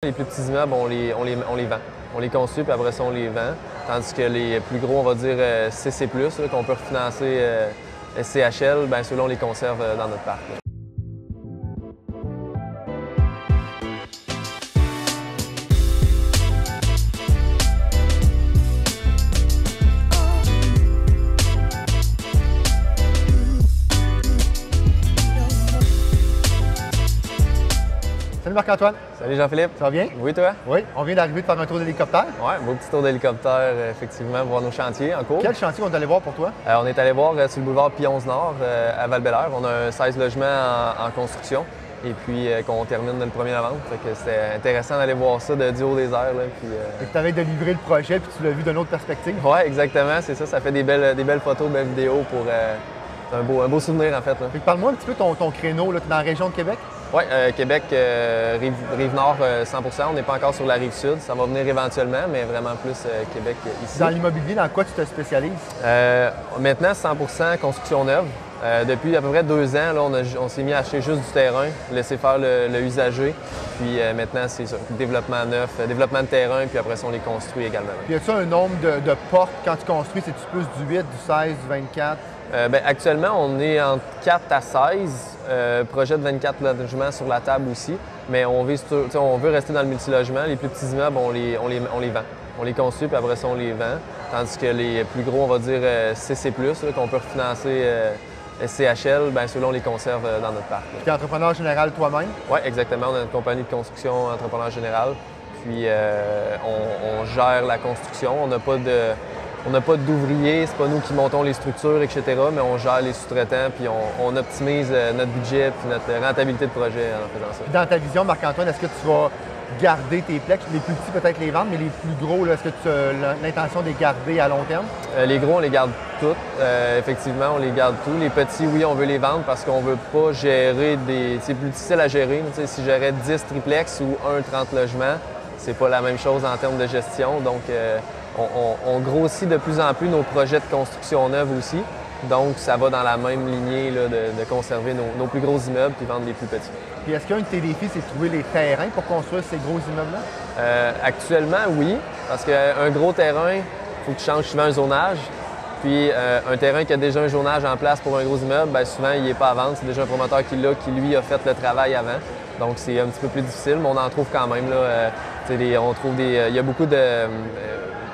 Les plus petits immeubles, on les vend. On les construit, puis après ça, on les vend. Tandis que les plus gros, on va dire CC+, qu'on peut refinancer SCHL, bien ceux-là, on les conserve dans notre parc. Là. Salut Marc-Antoine. Salut Jean-Philippe. Ça va bien? Oui, toi? Oui. On vient d'arriver de faire un tour d'hélicoptère. Oui, beau petit tour d'hélicoptère, effectivement, pour voir nos chantiers en cours. Quel chantier on est allé voir pour toi? On est allé voir sur le boulevard Pionze-Nord à Val-Bélair. On a un 16 logements en construction et puis qu'on termine le 1er novembre. Fait que c'était intéressant d'aller voir ça du haut des airs. Tu avais de livrer le projet puis tu l'as vu d'une autre perspective. Oui, exactement, c'est ça. Ça fait des belles photos, belles vidéos pour un beau souvenir en fait. Parle-moi un petit peu ton créneau, tu es dans la région de Québec? Oui, Québec, Rive-Nord 100 On n'est pas encore sur la Rive-Sud. Ça va venir éventuellement, mais vraiment plus Québec ici. Dans l'immobilier, dans quoi tu te spécialises? Maintenant, 100 construction neuve. Depuis à peu près 2 ans, là, on s'est mis à acheter juste du terrain, laisser faire le usager. Puis maintenant, c'est ça, développement neuf, développement de terrain, puis après ça, on les construit également. Puis y a-tu un nombre de portes quand tu construis? C'est-tu plus du 8, du 16, du 24? Actuellement, on est entre 4 à 16. Projet de 24 logements sur la table aussi. Mais on veut rester dans le multilogement. Les plus petits immeubles, on les vend. On les construit, puis après ça, on les vend. Tandis que les plus gros, on va dire CC+, qu'on peut refinancer SCHL, bien ceux-là, on les conserve dans notre parc. Tu es entrepreneur général toi-même? Oui, exactement. On a une compagnie de construction entrepreneur général. Puis on gère la construction. On n'a pas d'ouvriers, c'est pas nous qui montons les structures, etc., mais on gère les sous-traitants, puis on optimise notre budget puis notre rentabilité de projet en faisant ça. Dans ta vision, Marc-Antoine, est-ce que tu vas garder tes plex? Les plus petits, peut-être les vendre, mais les plus gros, est-ce que tu as l'intention de les garder à long terme? Les gros, on les garde tous. Effectivement, on les garde tous. Les petits, oui, on veut les vendre parce qu'on veut pas gérer C'est plus difficile à gérer. Si je gérais 10 triplex ou 30 logements, c'est pas la même chose en termes de gestion. Donc, on grossit de plus en plus nos projets de construction neuve aussi. Donc, ça va dans la même lignée là, de conserver nos plus gros immeubles puis vendre les plus petits. Puis est-ce qu'un de tes défis, c'est de trouver les terrains pour construire ces gros immeubles-là? Actuellement, oui. Parce qu'un gros terrain, il faut que tu changes souvent un zonage. Puis un terrain qui a déjà un zonage en place pour un gros immeuble, bien souvent, il n'est pas à vendre. C'est déjà un promoteur qui l'a, qui lui a fait le travail avant. Donc, c'est un petit peu plus difficile, mais on en trouve quand même. Là, il y a beaucoup de...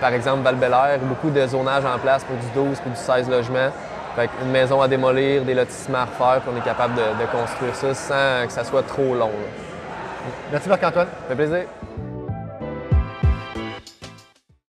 par exemple, Val-Bélair, beaucoup de zonage en place pour du 12 puis du 16 logements. Fait une maison à démolir, des lotissements à refaire, puis on est capable de construire ça sans que ça soit trop long. Là. Merci Marc-Antoine. Ça fait plaisir.